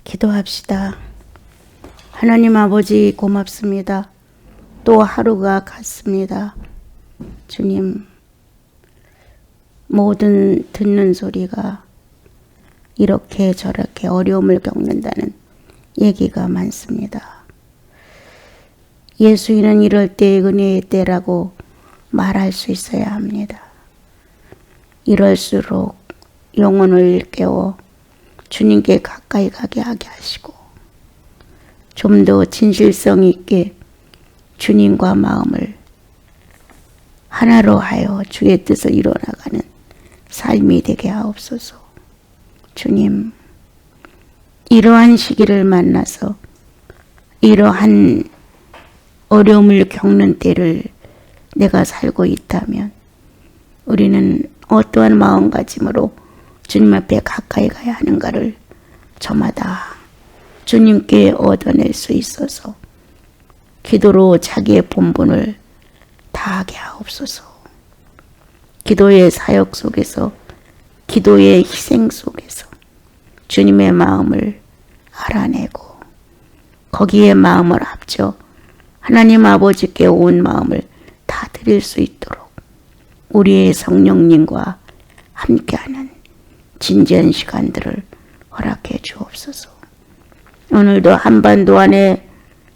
기도합시다. 하나님 아버지 고맙습니다. 또 하루가 갔습니다. 주님, 모든 듣는 소리가 이렇게 저렇게 어려움을 겪는다는 얘기가 많습니다. 예수인은 이럴 때 은혜의 때라고 말할 수 있어야 합니다. 이럴수록 영혼을 깨워 주님께 가까이 가게 하게 하시고 좀 더 진실성 있게 주님과 마음을 하나로 하여 주의 뜻을 이뤄나가는 삶이 되게 하옵소서. 주님, 이러한 시기를 만나서 이러한 어려움을 겪는 때를 내가 살고 있다면 우리는 어떠한 마음가짐으로 주님 앞에 가까이 가야 하는가를 저마다 주님께 얻어낼 수 있어서 기도로 자기의 본분을 다하게 하옵소서. 기도의 사역 속에서, 기도의 희생 속에서 주님의 마음을 알아내고 거기에 마음을 합쳐 하나님 아버지께 온 마음을 다 드릴 수 있도록 우리의 성령님과 함께하는 진지한 시간들을 허락해 주옵소서. 오늘도 한반도 안에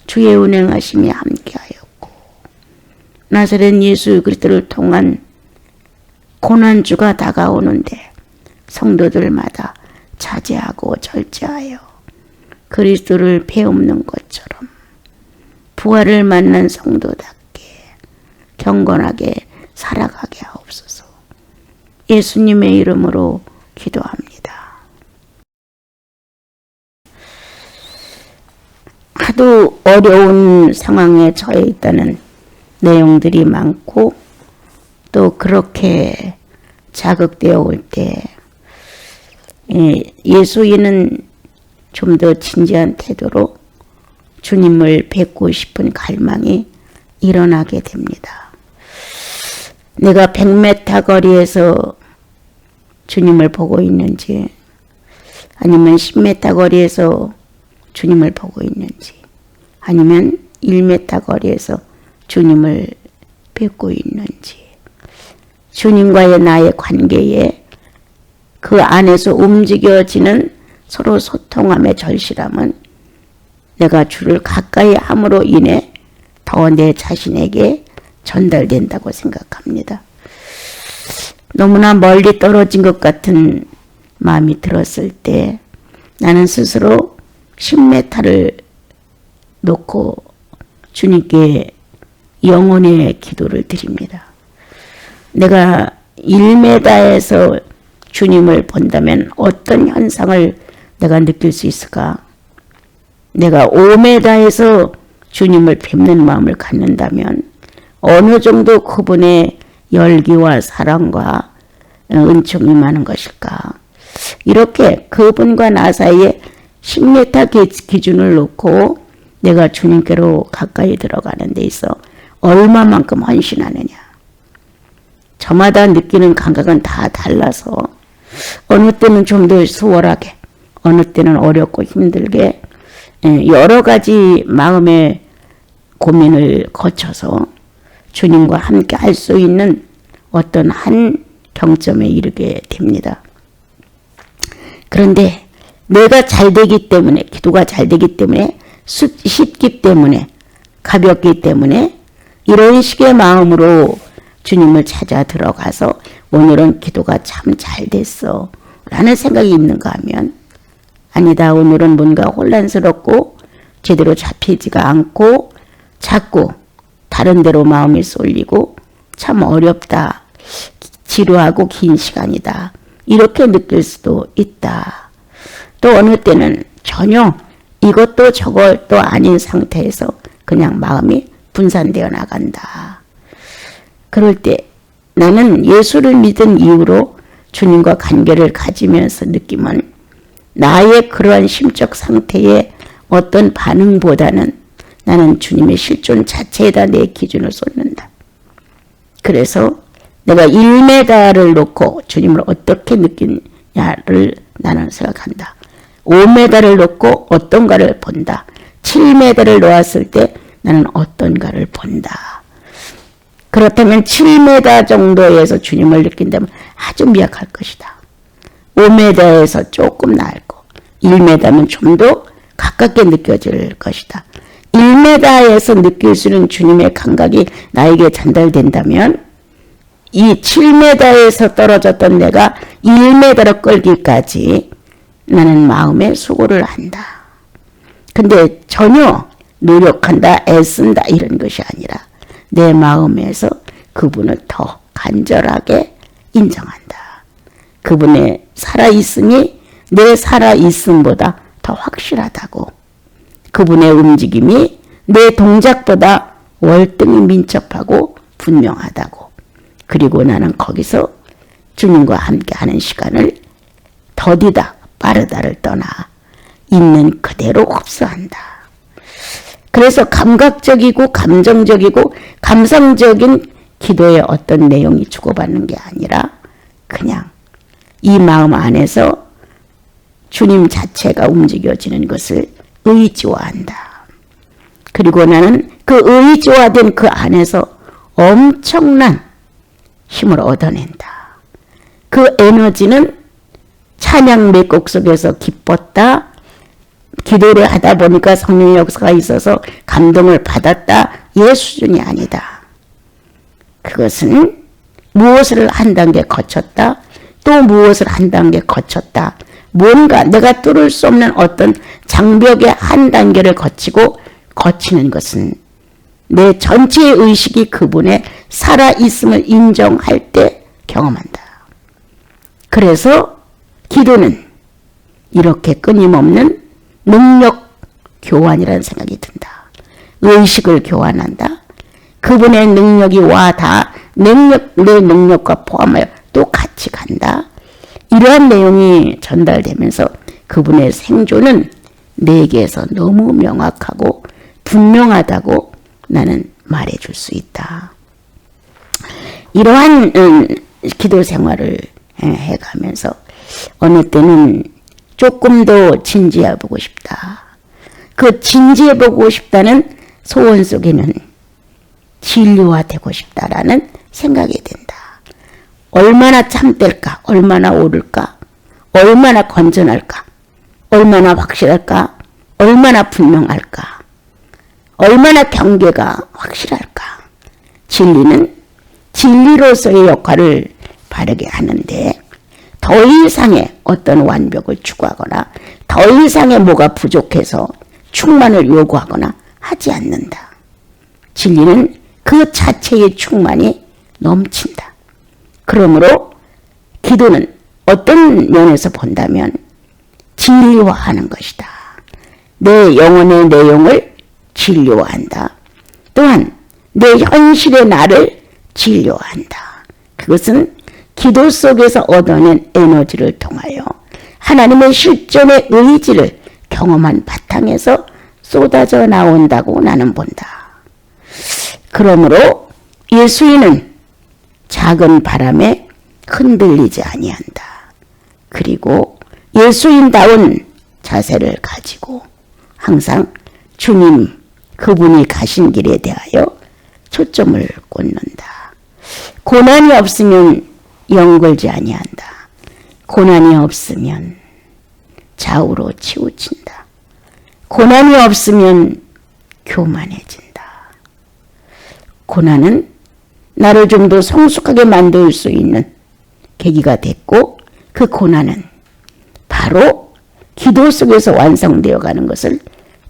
주의 운행하심이 함께하였고 나사렛 예수 그리스도를 통한 고난주가 다가오는데 성도들마다 자제하고 절제하여 그리스도를 배움는 것처럼 부활을 만난 성도답게 경건하게 살아가게 하옵소서. 예수님의 이름으로 기도합니다. 하도 어려운 상황에 처해 있다는 내용들이 많고 또 그렇게 자극되어 올 때 예수인은 좀 더 진지한 태도로 주님을 뵙고 싶은 갈망이 일어나게 됩니다. 내가 100m 거리에서 주님을 보고 있는지 아니면 10m 거리에서 주님을 보고 있는지 아니면 1m 거리에서 주님을 뵙고 있는지 주님과의 나의 관계에 그 안에서 움직여지는 서로 소통함의 절실함은 내가 주를 가까이 함으로 인해 더 내 자신에게 전달된다고 생각합니다. 너무나 멀리 떨어진 것 같은 마음이 들었을 때 나는 스스로 10m를 놓고 주님께 영혼의 기도를 드립니다. 내가 1m에서 주님을 본다면 어떤 현상을 내가 느낄 수 있을까? 내가 5m에서 주님을 뵙는 마음을 갖는다면 어느 정도 그분의 열기와 사랑과 은총이 많은 것일까? 이렇게 그분과 나 사이에 10m 기준을 놓고 내가 주님께로 가까이 들어가는 데 있어 얼마만큼 헌신하느냐. 저마다 느끼는 감각은 다 달라서 어느 때는 좀 더 수월하게, 어느 때는 어렵고 힘들게 여러 가지 마음의 고민을 거쳐서 주님과 함께 할 수 있는 어떤 한 경점에 이르게 됩니다. 그런데 내가 잘 되기 때문에, 기도가 잘 되기 때문에, 쉽기 때문에, 가볍기 때문에 이런 식의 마음으로 주님을 찾아 들어가서 오늘은 기도가 참 잘 됐어 라는 생각이 있는가 하면 아니다. 오늘은 뭔가 혼란스럽고 제대로 잡히지가 않고 자꾸 다른 데로 마음이 쏠리고 참 어렵다. 지루하고 긴 시간이다. 이렇게 느낄 수도 있다. 또 어느 때는 전혀 이것도 저것도 아닌 상태에서 그냥 마음이 분산되어 나간다. 그럴 때 나는 예수를 믿은 이후로 주님과 관계를 가지면서 느낌은 나의 그러한 심적 상태의 어떤 반응보다는 나는 주님의 실존 자체에다 내 기준을 쏟는다. 그래서 내가 1m를 놓고 주님을 어떻게 느끼냐를 나는 생각한다. 5m를 놓고 어떤가를 본다. 7m를 놓았을 때 나는 어떤가를 본다. 그렇다면 7m 정도에서 주님을 느낀다면 아주 미약할 것이다. 5m에서 조금 나을고 1m면 좀 더 가깝게 느껴질 것이다. 1m에서 느낄 수 있는 주님의 감각이 나에게 전달된다면 이 7m에서 떨어졌던 내가 1m로 끌기까지 나는 마음에 수고를 한다. 근데 전혀 노력한다, 애쓴다 이런 것이 아니라 내 마음에서 그분을 더 간절하게 인정한다. 그분의 살아있음이 내 살아있음보다 더 확실하다고. 그분의 움직임이 내 동작보다 월등히 민첩하고 분명하다고. 그리고 나는 거기서 주님과 함께하는 시간을 더디다 빠르다를 떠나 있는 그대로 흡수한다. 그래서 감각적이고 감정적이고 감성적인 기도의 어떤 내용이 주고받는 게 아니라 그냥 이 마음 안에서 주님 자체가 움직여지는 것을 의지화한다. 그리고 나는 그 의지화된 그 안에서 엄청난 힘을 얻어낸다. 그 에너지는 찬양 몇 곡 속에서 기뻤다. 기도를 하다 보니까 성령의 역사가 있어서 감동을 받았다. 이 수준이 아니다. 그것은 무엇을 한 단계 거쳤다. 또 무엇을 한 단계 거쳤다. 뭔가 내가 뚫을 수 없는 어떤 장벽의 한 단계를 거치는 것은 내 전체의 의식이 그분의 살아있음을 인정할 때 경험한다. 그래서 기도는 이렇게 끊임없는 능력 교환이라는 생각이 든다. 의식을 교환한다. 그분의 능력이 내 능력과 포함하여 또 같이 간다. 이러한 내용이 전달되면서 그분의 생존은 내게서 너무 명확하고 분명하다고 나는 말해줄 수 있다. 이러한 기도 생활을 해가면서 어느 때는 조금 더 진지해보고 싶다. 그 진지해보고 싶다는 소원 속에는 진료화되고 싶다라는 생각이 든다. 얼마나 참될까? 얼마나 오를까? 얼마나 건전할까? 얼마나 확실할까? 얼마나 분명할까? 얼마나 경계가 확실할까? 진리는 진리로서의 역할을 바르게 하는데 더 이상의 어떤 완벽을 추구하거나 더 이상의 뭐가 부족해서 충만을 요구하거나 하지 않는다. 진리는 그 자체의 충만이 넘친다. 그러므로 기도는 어떤 면에서 본다면 진리화하는 것이다. 내 영혼의 내용을 진료한다. 또한 내 현실의 나를 진료한다. 그것은 기도 속에서 얻어낸 에너지를 통하여 하나님의 실존의 의지를 경험한 바탕에서 쏟아져 나온다고 나는 본다. 그러므로 예수인은 작은 바람에 흔들리지 아니한다. 그리고 예수인다운 자세를 가지고 항상 주님 그분이 가신 길에 대하여 초점을 꽂는다. 고난이 없으면 영걸지 아니한다. 고난이 없으면 좌우로 치우친다. 고난이 없으면 교만해진다. 고난은 나를 좀 더 성숙하게 만들 수 있는 계기가 됐고 그 고난은 바로 기도 속에서 완성되어 가는 것을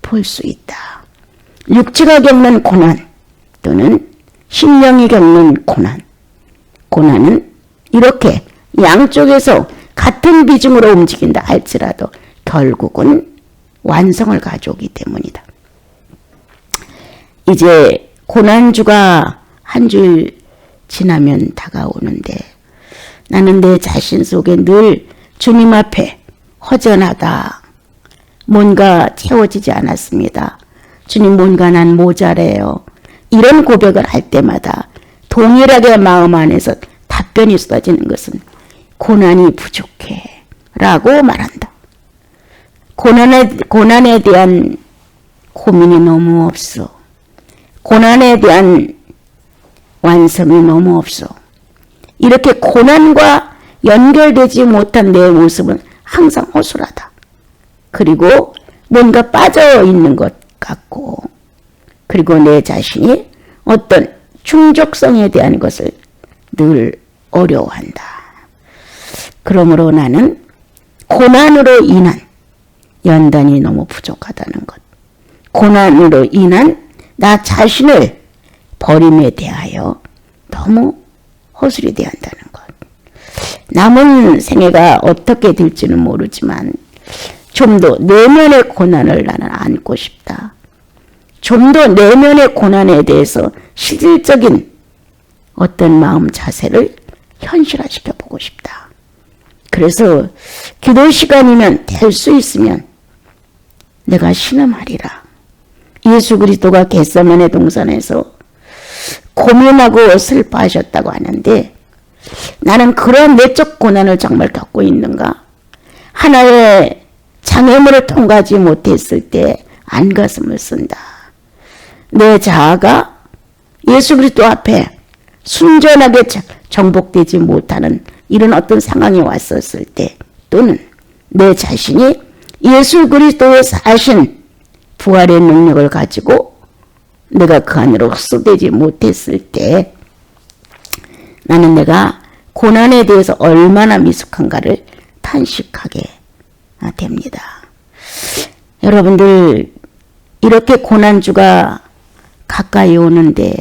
볼 수 있다. 육체가 겪는 고난 또는 심령이 겪는 고난. 고난은 이렇게 양쪽에서 같은 비중으로 움직인다 할지라도 결국은 완성을 가져오기 때문이다. 이제 고난주가 한 줄 지나면 다가오는데 나는 내 자신 속에 늘 주님 앞에 허전하다. 뭔가 채워지지 않았습니다. 주님 뭔가 난 모자래요. 이런 고백을 할 때마다 동일하게 마음 안에서 답변이 쏟아지는 것은 고난이 부족해 라고 말한다. 고난에 대한 고민이 너무 없어. 고난에 대한 완성이 너무 없어. 이렇게 고난과 연결되지 못한 내 모습은 항상 허술하다. 그리고 뭔가 빠져 있는 것 같고, 그리고 내 자신이 어떤 충족성에 대한 것을 늘 어려워한다. 그러므로 나는 고난으로 인한 연단이 너무 부족하다는 것, 고난으로 인한 나 자신을 버림에 대하여 너무 허술이 대한다는 것. 남은 생애가 어떻게 될지는 모르지만 좀 더 내면의 고난을 나는 안고 싶다. 좀 더 내면의 고난에 대해서 실질적인 어떤 마음 자세를 현실화시켜 보고 싶다. 그래서 기도 시간이면 될 수 있으면 내가 신음하리라. 예수 그리스도가 겟세마네 동산에서 고민하고 슬퍼하셨다고 하는데, 나는 그런 내적 고난을 정말 겪고 있는가? 하나의 장애물을 통과하지 못했을 때 안가슴을 쓴다. 내 자아가 예수 그리스도 앞에 순전하게 정복되지 못하는 이런 어떤 상황이 왔었을 때, 또는 내 자신이 예수 그리스도의 사신 부활의 능력을 가지고 내가 그 안으로 흡수되지 못했을 때 나는 내가 고난에 대해서 얼마나 미숙한가를 탄식하게 됩니다. 여러분들, 이렇게 고난주가 가까이 오는데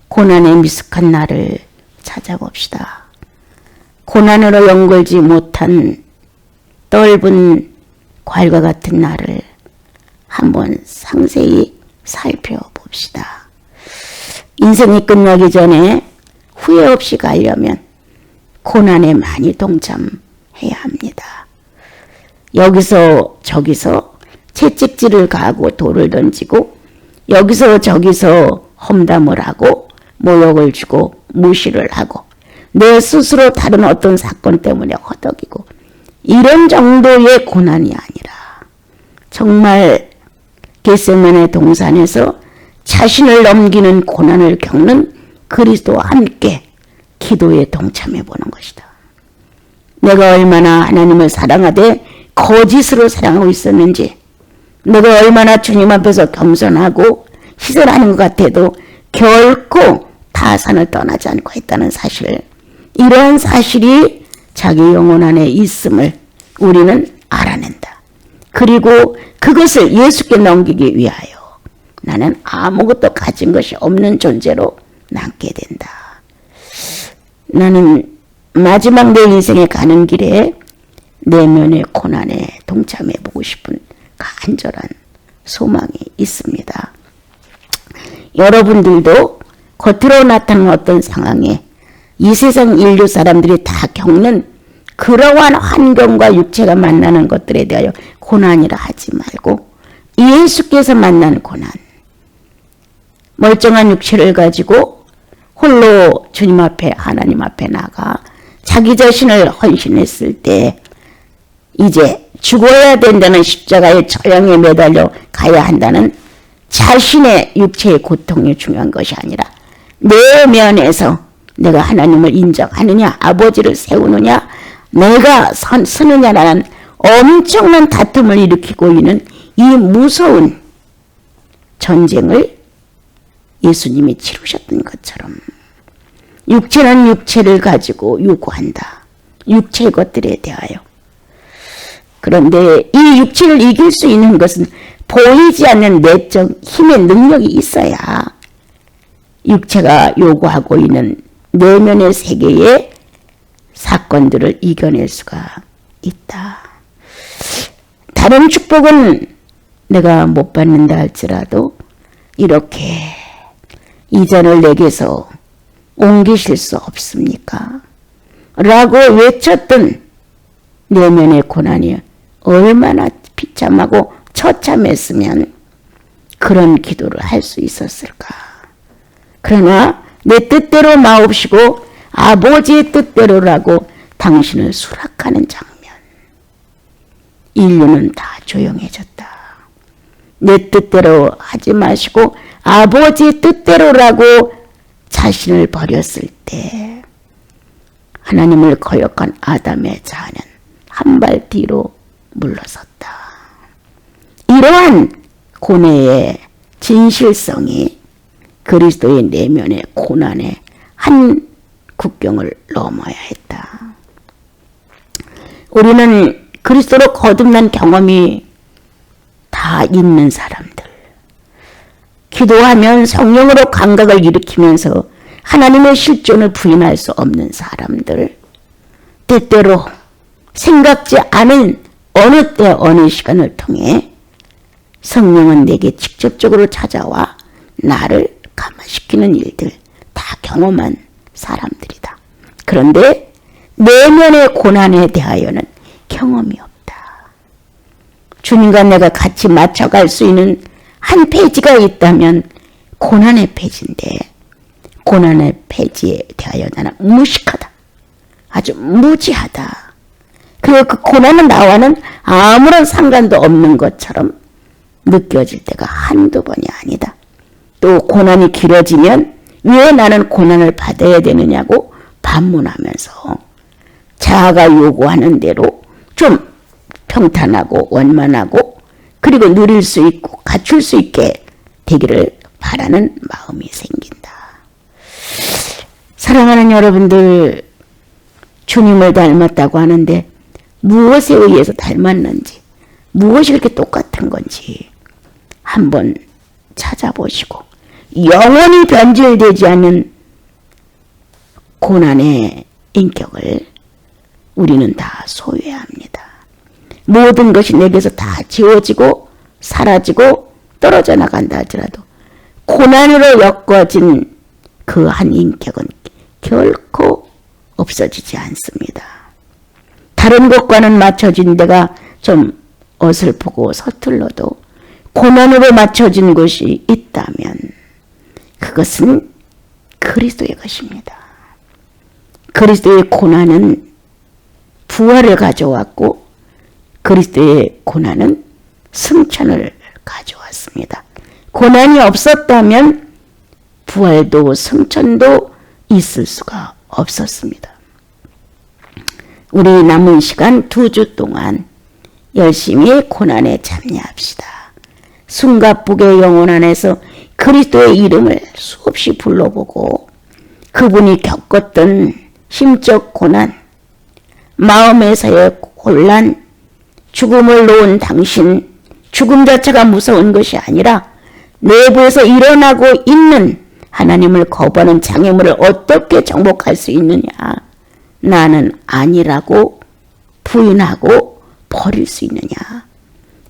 고난에 미숙한 나를 찾아봅시다. 고난으로 연결지 못한 떫은 과일과 같은 나를 한번 상세히 살펴봅시다. 인생이 끝나기 전에 후회 없이 가려면 고난에 많이 동참해야 합니다. 여기서 저기서 채찍질을 가하고 돌을 던지고, 여기서 저기서 험담을 하고 모욕을 주고 무시를 하고, 내 스스로 다른 어떤 사건 때문에 허덕이고, 이런 정도의 고난이 아니라 정말 겟세마네 동산에서 자신을 넘기는 고난을 겪는 그리스도와 함께 기도에 동참해 보는 것이다. 내가 얼마나 하나님을 사랑하되 거짓으로 사랑하고 있었는지, 내가 얼마나 주님 앞에서 겸손하고 희생하는 것 같아도 결코 타산을 떠나지 않고 있다는 사실, 이러한 사실이 자기 영혼 안에 있음을 우리는 알아낸다. 그리고 그것을 예수께 넘기기 위하여 나는 아무것도 가진 것이 없는 존재로 남게 된다. 나는 마지막 내 인생에 가는 길에 내면의 고난에 동참해 보고 싶은 간절한 소망이 있습니다. 여러분들도 겉으로 나타나는 어떤 상황에 이 세상 인류 사람들이 다 겪는 그러한 환경과 육체가 만나는 것들에 대하여 고난이라 하지 말고 예수께서 만난 고난, 멀쩡한 육체를 가지고 홀로 주님 앞에, 하나님 앞에 나가 자기 자신을 헌신했을 때 이제 죽어야 된다는 십자가의 처형에 매달려 가야 한다는 자신의 육체의 고통이 중요한 것이 아니라 내면에서 내가 하나님을 인정하느냐, 아버지를 세우느냐, 내가 서느냐라는 엄청난 다툼을 일으키고 있는 이 무서운 전쟁을 예수님이 치르셨던 것처럼 육체는 육체를 가지고 요구한다. 육체의 것들에 대하여. 그런데 이 육체를 이길 수 있는 것은 보이지 않는 내적 힘의 능력이 있어야 육체가 요구하고 있는 내면의 세계의 사건들을 이겨낼 수가 있다. 다른 축복은 내가 못 받는다 할지라도 이렇게 이 잔을 내게서 옮기실 수 없습니까? 라고 외쳤던 내면의 고난이 얼마나 비참하고 처참했으면 그런 기도를 할 수 있었을까? 그러나 내 뜻대로 마옵시고 아버지의 뜻대로라고 당신을 수락하는 장면. 인류는 다 조용해졌다. 내 뜻대로 하지 마시고 아버지의 뜻대로라고 자신을 버렸을 때 하나님을 거역한 아담의 자아는 한 발 뒤로 물러섰다. 이러한 고뇌의 진실성이 그리스도의 내면의 고난의 한 국경을 넘어야 했다. 우리는 그리스도로 거듭난 경험이 다 있는 사람들, 기도하면 성령으로 감각을 일으키면서 하나님의 실존을 부인할 수 없는 사람들, 때때로 생각지 않은 어느 때 어느 시간을 통해 성령은 내게 직접적으로 찾아와 나를 감화시키는 일들 다 경험한 사람들이다. 그런데 내면의 고난에 대하여는 경험이 없다. 주님과 내가 같이 맞춰갈 수 있는 한 페이지가 있다면 고난의 페이지인데 고난의 페이지에 대하여 나는 무식하다. 아주 무지하다. 그리고 그 고난은 나와는 아무런 상관도 없는 것처럼 느껴질 때가 한두 번이 아니다. 또 고난이 길어지면 왜 나는 고난을 받아야 되느냐고 반문하면서 자아가 요구하는 대로 좀 평탄하고 원만하고 그리고 누릴 수 있고 갖출 수 있게 되기를 바라는 마음이 생긴다. 사랑하는 여러분들, 주님을 닮았다고 하는데 무엇에 의해서 닮았는지, 무엇이 그렇게 똑같은 건지 한번 찾아보시고 영원히 변질되지 않는 고난의 인격을 우리는 다 소유해야 합니다. 모든 것이 내게서 다 지워지고 사라지고 떨어져 나간다 하더라도 고난으로 엮어진 그 한 인격은 결코 없어지지 않습니다. 다른 것과는 맞춰진 데가 좀 어설프고 서툴러도 고난으로 맞춰진 것이 있다면 그것은 그리스도의 것입니다. 그리스도의 고난은 부활을 가져왔고 그리스도의 고난은 승천을 가져왔습니다. 고난이 없었다면 부활도 승천도 있을 수가 없었습니다. 우리 남은 시간 2주 동안 열심히 고난에 참여합시다. 숨가쁘게 영혼 안에서 그리스도의 이름을 수없이 불러보고 그분이 겪었던 심적 고난, 마음에서의 혼란, 죽음을 놓은 당신, 죽음 자체가 무서운 것이 아니라 내부에서 일어나고 있는 하나님을 거부하는 장애물을 어떻게 정복할 수 있느냐. 나는 아니라고 부인하고 버릴 수 있느냐.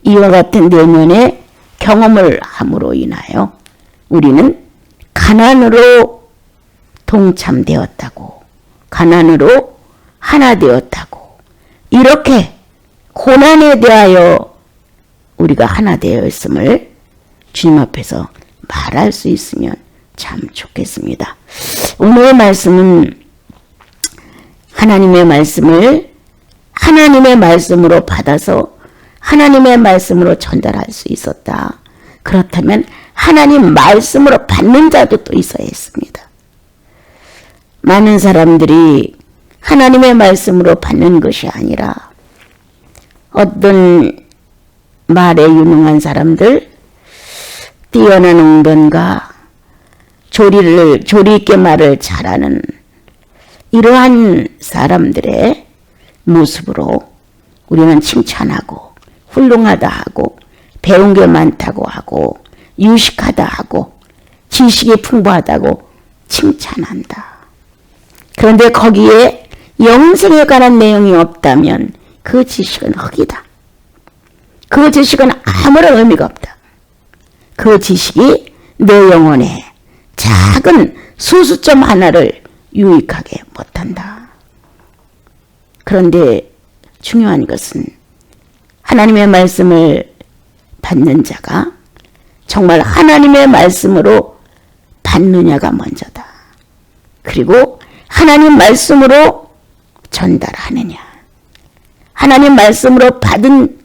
이와 같은 내면의 경험을 함으로 인하여 우리는 가난으로 동참되었다고, 가난으로 하나 되었다고, 이렇게 고난에 대하여 우리가 하나 되어 있음을 주님 앞에서 말할 수 있으면 참 좋겠습니다. 오늘의 말씀은 하나님의 말씀을 하나님의 말씀으로 받아서 하나님의 말씀으로 전달할 수 있었다. 그렇다면 하나님 말씀으로 받는 자도 또 있어야 했습니다. 많은 사람들이 하나님의 말씀으로 받는 것이 아니라 어떤 말에 유능한 사람들, 뛰어난 웅변가, 조리 있게 말을 잘하는 이러한 사람들의 모습으로 우리는 칭찬하고 훌륭하다 하고 배운 게 많다고 하고 유식하다 하고 지식이 풍부하다고 칭찬한다. 그런데 거기에 영생에 관한 내용이 없다면 그 지식은 흙이다. 그 지식은 아무런 의미가 없다. 그 지식이 내 영혼에 작은 수수점 하나를 유익하게 못한다. 그런데 중요한 것은 하나님의 말씀을 받는 자가 정말 하나님의 말씀으로 받느냐가 먼저다. 그리고 하나님 말씀으로 전달하느냐. 하나님 말씀으로 받은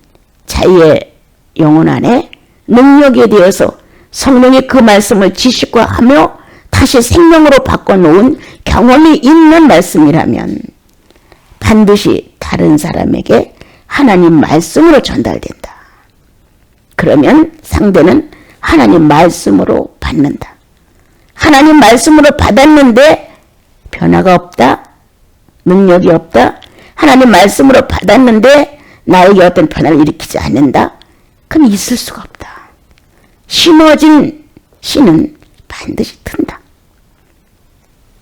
자의 영혼 안에 능력이 되어서 성령이 그 말씀을 지식화하며 다시 생명으로 바꿔놓은 경험이 있는 말씀이라면 반드시 다른 사람에게 하나님 말씀으로 전달된다. 그러면 상대는 하나님 말씀으로 받는다. 하나님 말씀으로 받았는데 변화가 없다. 능력이 없다. 하나님 말씀으로 받았는데 나에게 어떤 변화를 일으키지 않는다. 그럼 있을 수가 없다. 심어진 씨는 반드시 튼다.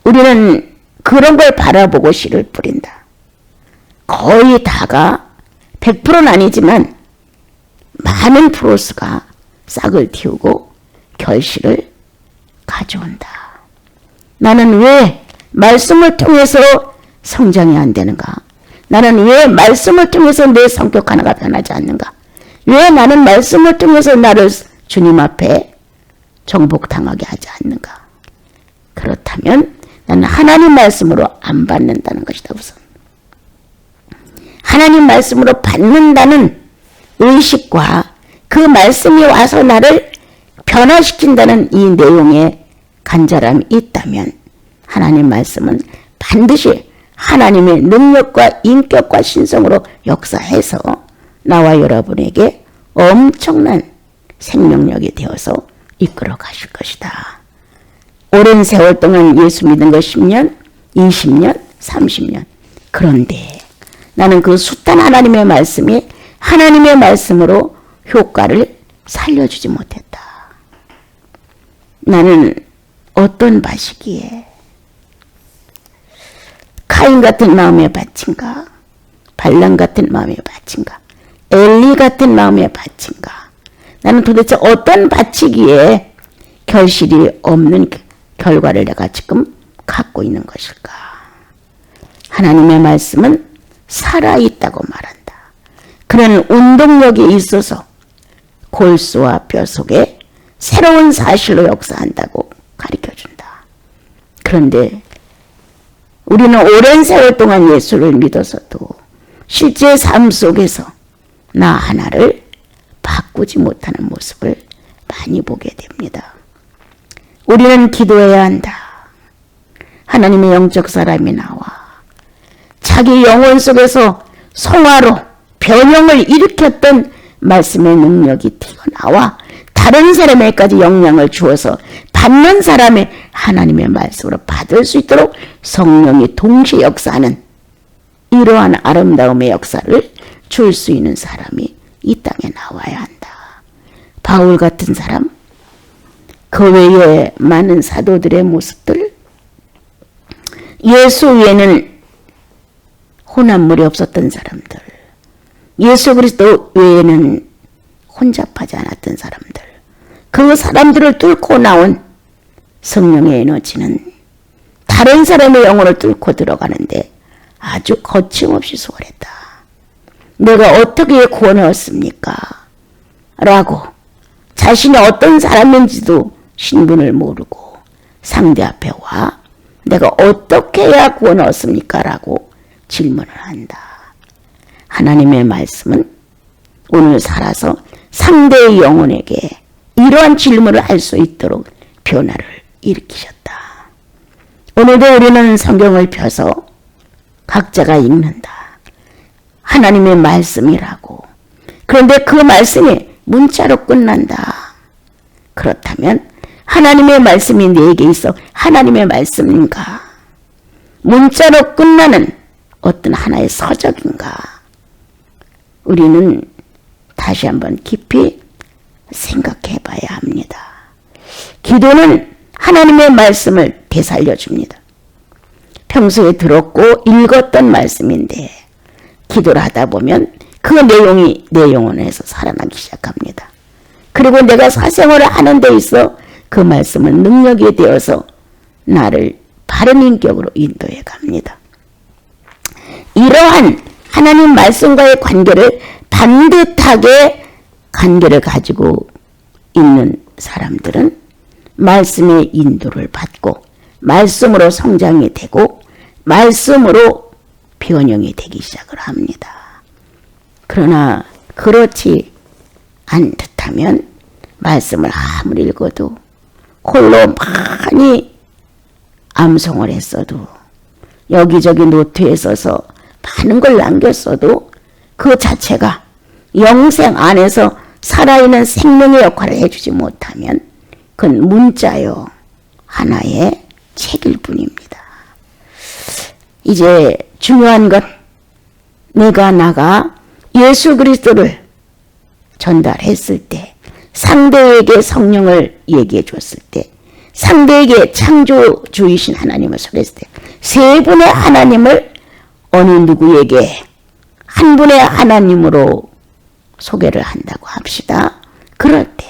우리는 그런 걸 바라보고 씨를 뿌린다. 거의 다가 100%는 아니지만 많은 프로스가 싹을 틔우고 결실을 가져온다. 나는 왜 말씀을 통해서 성장이 안 되는가? 나는 왜 말씀을 통해서 내 성격 하나가 변하지 않는가? 왜 나는 말씀을 통해서 나를 주님 앞에 정복당하게 하지 않는가? 그렇다면 나는 하나님 말씀으로 안 받는다는 것이다. 우선 하나님 말씀으로 받는다는 의식과 그 말씀이 와서 나를 변화시킨다는 이 내용에 간절함이 있다면 하나님 말씀은 반드시 하나님의 능력과 인격과 신성으로 역사해서 나와 여러분에게 엄청난 생명력이 되어서 이끌어 가실 것이다. 오랜 세월 동안 예수 믿은 거 10년, 20년, 30년. 그런데 나는 그 숱한 하나님의 말씀이 하나님의 말씀으로 효과를 살려주지 못했다. 나는 어떤 밭이기에 카인 같은 마음의 밭인가? 발람 같은 마음의 밭인가? 엘리 같은 마음의 밭인가? 나는 도대체 어떤 밭이기에 결실이 없는 결과를 내가 지금 갖고 있는 것일까? 하나님의 말씀은 살아있다고 말한다. 그런 운동력이 있어서 골수와 뼈 속에 새로운 사실로 역사한다고 가르쳐준다. 그런데 우리는 오랜 세월 동안 예수를 믿어서도 실제 삶 속에서 나 하나를 바꾸지 못하는 모습을 많이 보게 됩니다. 우리는 기도해야 한다. 하나님의 영적 사람이 나와 자기 영혼 속에서 성화로 변형을 일으켰던 말씀의 능력이 튀어나와 다른 사람에게까지 영향을 주어서 받는 사람의 하나님의 말씀으로 받을 수 있도록 성령이 동시에 역사하는 이러한 아름다움의 역사를 줄 수 있는 사람이 이 땅에 나와야 한다. 바울 같은 사람, 그 외에 많은 사도들의 모습들, 예수 외에는 혼합물이 없었던 사람들, 예수 그리스도 외에는 혼잡하지 않았던 사람들, 그 사람들을 뚫고 나온 성령의 에너지는 다른 사람의 영혼을 뚫고 들어가는데 아주 거침없이 수월했다. 내가 어떻게 구원을 얻습니까? 라고 자신이 어떤 사람인지도 신분을 모르고 상대 앞에 와 내가 어떻게 해야 구원을 얻습니까? 라고 질문을 한다. 하나님의 말씀은 오늘 살아서 상대의 영혼에게 이러한 질문을 할 수 있도록 변화를 일으키셨다. 오늘도 우리는 성경을 펴서 각자가 읽는다. 하나님의 말씀이라고. 그런데 그 말씀이 문자로 끝난다. 그렇다면 하나님의 말씀이 내게 있어 하나님의 말씀인가? 문자로 끝나는 어떤 하나의 서적인가? 우리는 다시 한번 깊이 생각해 봐야 합니다. 기도는 하나님의 말씀을 되살려 줍니다. 평소에 들었고 읽었던 말씀인데 기도를 하다 보면 그 내용이 내 영혼에서 살아나기 시작합니다. 그리고 내가 사생활을 하는 데 있어 그 말씀은 능력이 되어서 나를 바른 인격으로 인도해 갑니다. 이러한 하나님 말씀과의 관계를 반듯하게 관계를 가지고 있는 사람들은 말씀의 인도를 받고 말씀으로 성장이 되고 말씀으로 변형이 되기 시작을 합니다. 그러나 그렇지 안 듯하면 말씀을 아무리 읽어도 홀로 많이 암송을 했어도 여기저기 노트에 써서 많은 걸 남겼어도 그 자체가 영생 안에서 살아있는 생명의 역할을 해주지 못하면 그건 문자요 하나의 책일 뿐입니다. 이제 중요한 건 내가 나가 예수 그리스도를 전달했을 때, 상대에게 성령을 얘기해 줬을 때, 상대에게 창조주이신 하나님을 소개했을 때, 세 분의 하나님을 어느 누구에게 한 분의 하나님으로 소개를 한다고 합시다. 그럴 때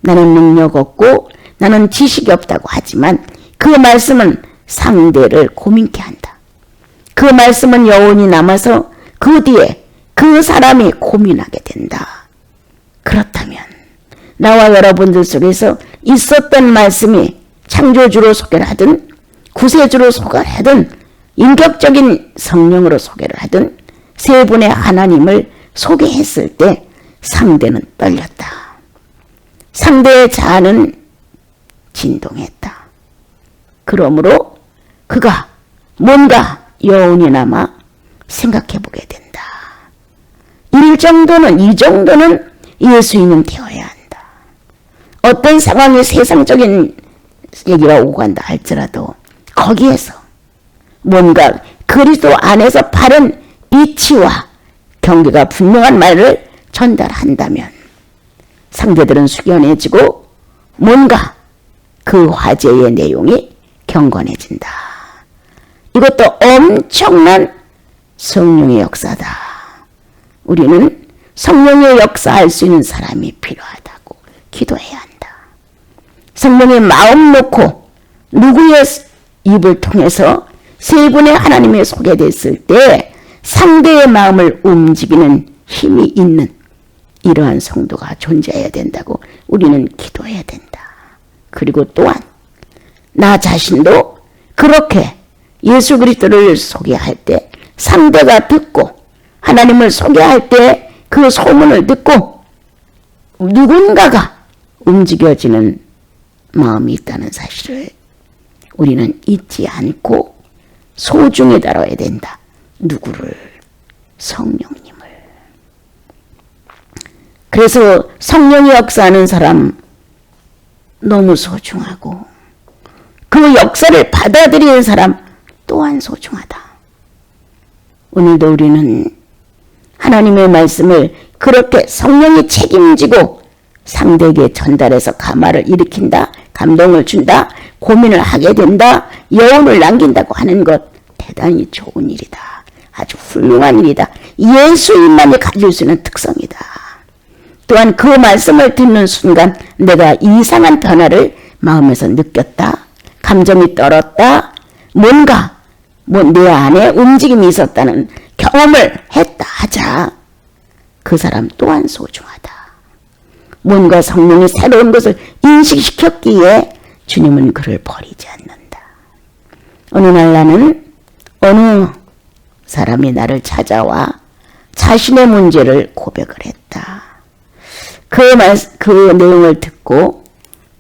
나는 능력 없고 나는 지식이 없다고 하지만 그 말씀은 상대를 고민케 한다. 그 말씀은 여운이 남아서 그 뒤에 그 사람이 고민하게 된다. 그렇다면 나와 여러분들 속에서 있었던 말씀이 창조주로 소개를 하든 구세주로 소개를 하든 인격적인 성령으로 소개를 하든 세 분의 하나님을 소개했을 때 상대는 떨렸다. 상대의 자아는 진동했다. 그러므로 그가 뭔가 여운이 남아 생각해 보게 된다. 이 정도는 예수인은 되어야 한다. 어떤 상황이 세상적인 얘기가 오고 간다 할지라도 거기에서 뭔가 그리스도 안에서 바른 이치와 경계가 분명한 말을 전달한다면 상대들은 숙연해지고 뭔가 그 화제의 내용이 경건해진다. 이것도 엄청난 성령의 역사다. 우리는 성령의 역사할 수 있는 사람이 필요하다고 기도해야 한다. 성령의 마음 놓고 누구의 입을 통해서 세 분의 하나님이 소개됐을 때 상대의 마음을 움직이는 힘이 있는 이러한 성도가 존재해야 된다고 우리는 기도해야 된다. 그리고 또한 나 자신도 그렇게 예수 그리스도를 소개할 때 상대가 듣고 하나님을 소개할 때 그 소문을 듣고 누군가가 움직여지는 마음이 있다는 사실을 우리는 잊지 않고 소중히 다뤄야 된다. 누구를? 성령님을. 그래서 성령이 역사하는 사람 너무 소중하고 그 역사를 받아들이는 사람 또한 소중하다. 오늘도 우리는 하나님의 말씀을 그렇게 성령이 책임지고 상대에게 전달해서 감화를 일으킨다, 감동을 준다, 고민을 하게 된다, 여운을 남긴다고 하는 것 대단히 좋은 일이다. 아주 훌륭한 일이다. 예수님만이 가질 수 있는 특성이다. 또한 그 말씀을 듣는 순간 내가 이상한 변화를 마음에서 느꼈다. 감정이 떨었다. 뭔가 내 안에 움직임이 있었다는 경험을 했다 하자. 그 사람 또한 소중하다. 뭔가 성령이 새로운 것을 인식시켰기에 주님은 그를 버리지 않는다. 어느 날 나는 어느 사람이 나를 찾아와 자신의 문제를 고백을 했다. 그 내용을 듣고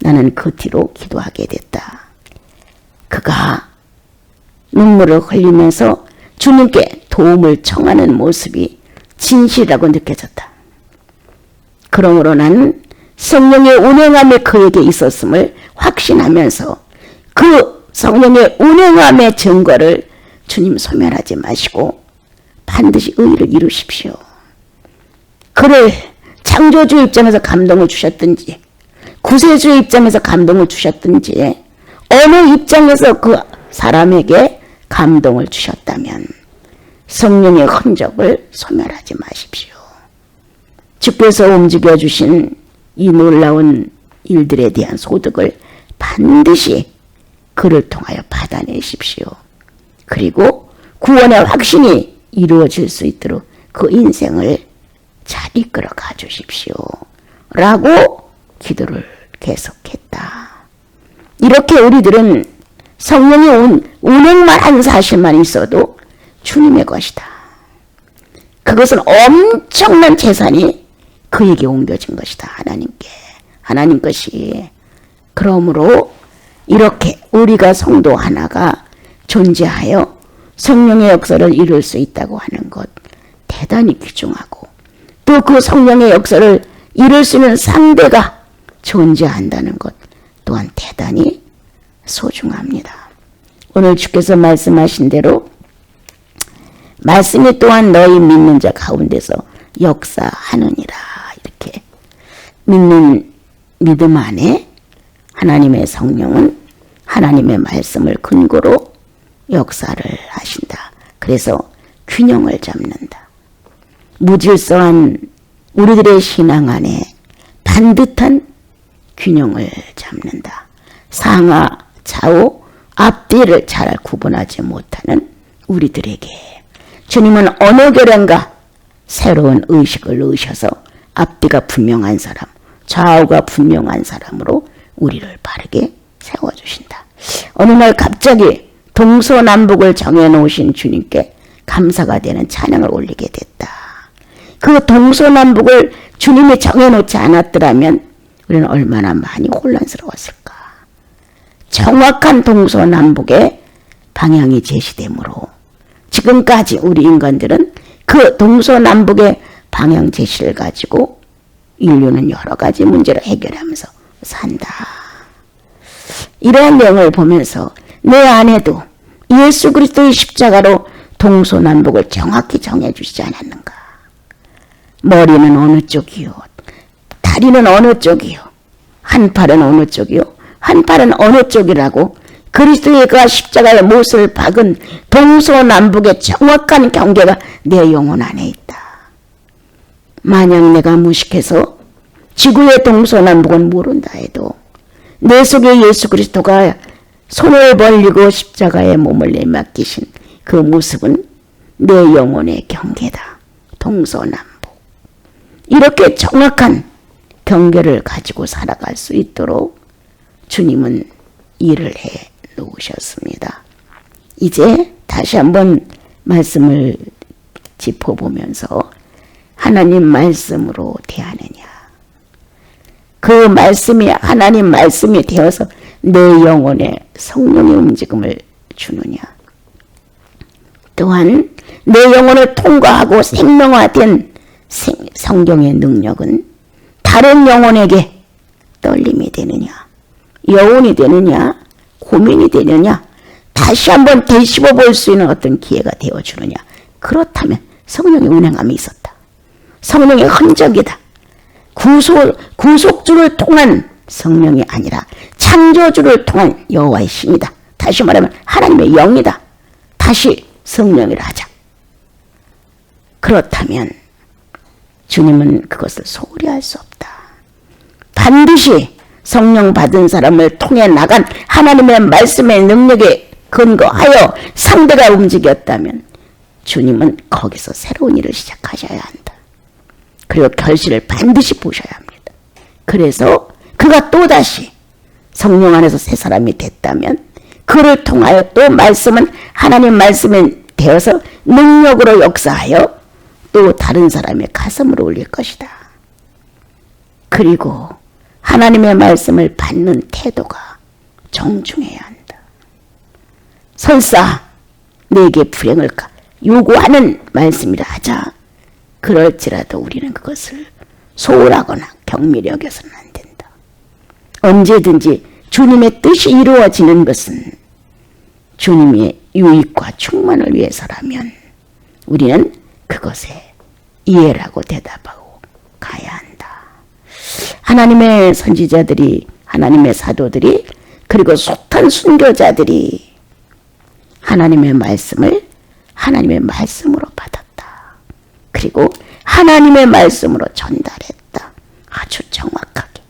나는 그 뒤로 기도하게 됐다. 그가 눈물을 흘리면서 주님께 도움을 청하는 모습이 진실이라고 느껴졌다. 그러므로 나는 성령의 운행함이 그에게 있었음을 확신하면서 그 성령의 운행함의 증거를 주님 소멸하지 마시고 반드시 의를 이루십시오. 그를 창조주 입장에서 감동을 주셨든지 구세주 입장에서 감동을 주셨든지 어느 입장에서 그 사람에게 감동을 주셨다면 성령의 흔적을 소멸하지 마십시오. 주께서 움직여주신 이 놀라운 일들에 대한 소득을 반드시 그를 통하여 받아내십시오. 그리고 구원의 확신이 이루어질 수 있도록 그 인생을 잘 이끌어 가주십시오. 라고 기도를 계속했다. 이렇게 우리들은 성령의 운행만 한 사실만 있어도 주님의 것이다. 그것은 엄청난 재산이 그에게 옮겨진 것이다. 하나님 것이. 그러므로 이렇게 우리가 성도 하나가 존재하여 성령의 역사를 이룰 수 있다고 하는 것 대단히 귀중하고, 또 그 성령의 역사를 이룰 수 있는 상대가 존재한다는 것 또한 대단히 소중합니다. 오늘 주께서 말씀하신 대로 말씀이 또한 너희 믿는 자 가운데서 역사하느니라. 이렇게 믿는 믿음 안에 하나님의 성령은 하나님의 말씀을 근거로 역사를 하신다. 그래서 균형을 잡는다. 무질서한 우리들의 신앙 안에 반듯한 균형을 잡는다. 상하, 좌우, 앞뒤를 잘 구분하지 못하는 우리들에게 주님은 어느 결연가 새로운 의식을 넣으셔서 앞뒤가 분명한 사람, 좌우가 분명한 사람으로 우리를 바르게 세워주신다. 어느 날 갑자기 동서남북을 정해놓으신 주님께 감사가 되는 찬양을 올리게 됐다. 그 동서남북을 주님이 정해놓지 않았더라면 우리는 얼마나 많이 혼란스러웠을까. 정확한 동서남북의 방향이 제시되므로 지금까지 우리 인간들은 그 동서남북의 방향 제시를 가지고 인류는 여러 가지 문제를 해결하면서 산다. 이러한 내용을 보면서 내 안에도 예수 그리스도의 십자가로 동서남북을 정확히 정해주시지 않았는가. 머리는 어느 쪽이요, 다리는 어느 쪽이요, 한 팔은 어느 쪽이요, 한 팔은 어느 쪽이라고 그리스도의 그 십자가의 못을 박은 동서남북의 정확한 경계가 내 영혼 안에 있다. 만약 내가 무식해서 지구의 동서남북은 모른다 해도 내 속에 예수 그리스도가 손을 벌리고 십자가에 몸을 내맡기신 그 모습은 내 영혼의 경계다. 동서남북. 이렇게 정확한 경계를 가지고 살아갈 수 있도록 주님은 일을 해 놓으셨습니다. 이제 다시 한번 말씀을 짚어보면서 하나님 말씀으로 대하느냐, 그 말씀이 하나님 말씀이 되어서 내 영혼에 성령의 움직임을 주느냐, 또한 내 영혼을 통과하고 생명화된 성경의 능력은 다른 영혼에게 떨림이 되느냐, 여운이 되느냐, 고민이 되느냐, 다시 한번 되씹어 볼 수 있는 어떤 기회가 되어주느냐. 그렇다면 성령의 운행함이 있었다. 성령의 흔적이다. 구속주를 통한 성령이 아니라 창조주를 통한 여호와의 신이다. 다시 말하면 하나님의 영이다. 다시 성령이라 하자. 그렇다면 주님은 그것을 소홀히 할 수 없다. 반드시 성령 받은 사람을 통해 나간 하나님의 말씀의 능력에 근거하여 상대가 움직였다면 주님은 거기서 새로운 일을 시작하셔야 한다. 그리고 결실을 반드시 보셔야 합니다. 그래서 그가 또다시 성령 안에서 새 사람이 됐다면 그를 통하여 또 말씀은 하나님 말씀에 되어서 능력으로 역사하여 또 다른 사람의 가슴을 올릴 것이다. 그리고 하나님의 말씀을 받는 태도가 정중해야 한다. 설사 내게 불행을 요구하는 말씀이라 하자. 그럴지라도 우리는 그것을 소홀하거나 경미히 여겨서는 안 된다. 언제든지 주님의 뜻이 이루어지는 것은 주님의 유익과 충만을 위해서라면 우리는 그것에 이해라고 대답하고 가야 한다. 하나님의 선지자들이, 하나님의 사도들이, 그리고 숱한 순교자들이 하나님의 말씀을 하나님의 말씀으로 받았다. 그리고 하나님의 말씀으로 전달했다. 아주 정확하게.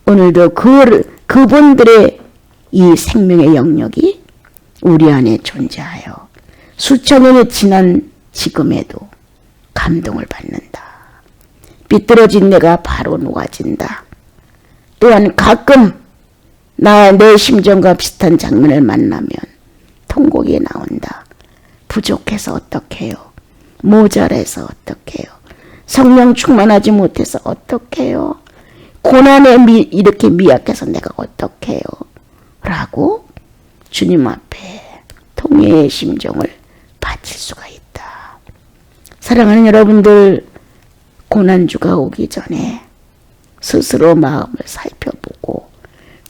오늘도 그분들의 이 생명의 영역이 우리 안에 존재하여 수천 년이 지난 지금에도 감동을 받는다. 삐뚤어진 내가 바로 놓아진다. 또한 가끔 내 심정과 비슷한 장면을 만나면 통곡이 나온다. 부족해서 어떡해요? 모자라서 어떡해요? 성령 충만하지 못해서 어떡해요? 고난에 이렇게 미약해서 내가 어떡해요? 라고 주님 앞에 통회의 심정을 바칠 수가 있다. 사랑하는 여러분들, 고난주가 오기 전에 스스로 마음을 살펴보고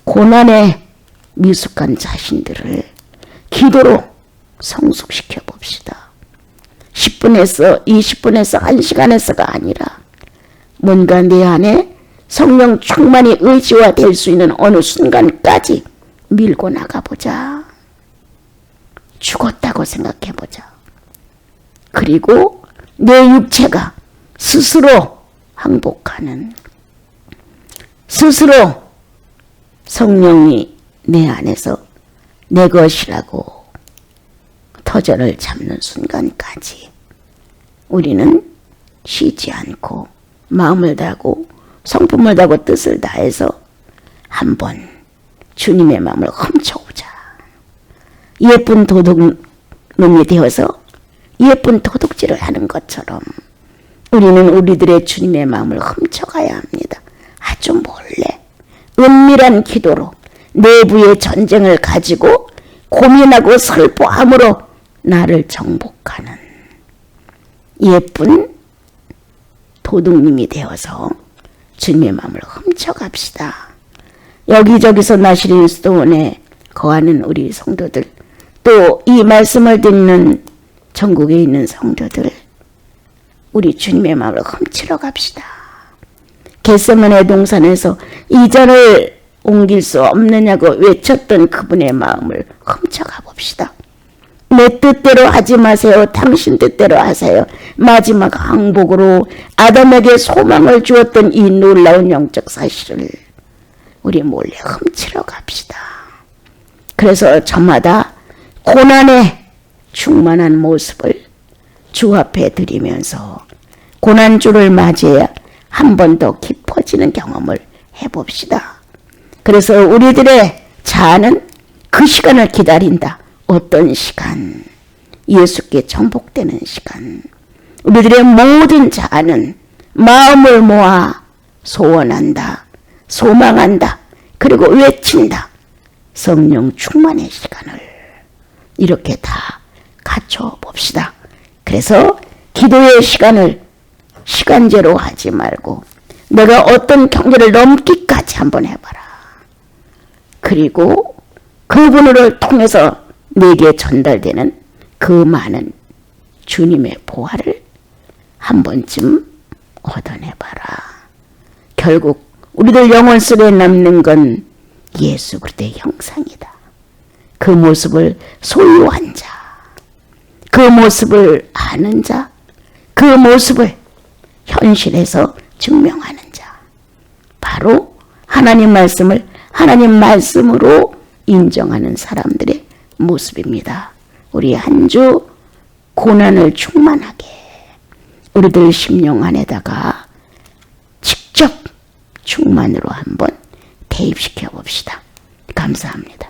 고난에 미숙한 자신들을 기도로 성숙시켜 봅시다. 10분에서 20분에서 1시간에서가 아니라 뭔가 내 안에 성령 충만히 의지화될 수 있는 어느 순간까지 밀고 나가보자. 죽었다고 생각해보자. 그리고 내 육체가 스스로 항복하는, 스스로 성령이 내 안에서 내 것이라고 터전을 잡는 순간까지 우리는 쉬지 않고 마음을 다하고 성품을 다하고 뜻을 다해서 한번 주님의 마음을 훔쳐오자. 예쁜 도둑놈이 되어서 예쁜 도둑질을 하는 것처럼 우리는 우리들의 주님의 마음을 훔쳐가야 합니다. 아주 몰래 은밀한 기도로 내부의 전쟁을 가지고 고민하고 슬퍼함으로 나를 정복하는 예쁜 도둑님이 되어서 주님의 마음을 훔쳐갑시다. 여기저기서 나시린 수도원에 거하는 우리 성도들, 또 이 말씀을 듣는 전국에 있는 성도들, 우리 주님의 마음을 훔치러 갑시다. 겟세마네 동산에서 이 잔을 옮길 수 없느냐고 외쳤던 그분의 마음을 훔쳐가 봅시다. 내 뜻대로 하지 마세요. 당신 뜻대로 하세요. 마지막 항복으로 아담에게 소망을 주었던 이 놀라운 영적 사실을 우리 몰래 훔치러 갑시다. 그래서 저마다 고난에 충만한 모습을 주 앞에 드리면서 고난주를 맞이해야 한 번 더 깊어지는 경험을 해봅시다. 그래서 우리들의 자아는 그 시간을 기다린다. 어떤 시간? 예수께 정복되는 시간. 우리들의 모든 자아는 마음을 모아 소원한다. 소망한다. 그리고 외친다. 성령 충만의 시간을 이렇게 다 갖춰 봅시다. 그래서 기도의 시간을 시간제로 하지 말고 내가 어떤 경계를 넘기까지 한번 해봐라. 그리고 그분을 통해서 내게 전달되는 그 많은 주님의 보화를 한 번쯤 얻어내봐라. 결국 우리들 영혼 속에 남는 건 예수 그리스도의 형상이다. 그 모습을 소유한 자, 그 모습을 아는 자, 그 모습을 현실에서 증명하는 자, 바로 하나님 말씀을 하나님 말씀으로 인정하는 사람들의 모습입니다. 우리 한 주 고난을 충만하게 우리들 심령 안에다가 직접 충만으로 한번 대입시켜 봅시다. 감사합니다.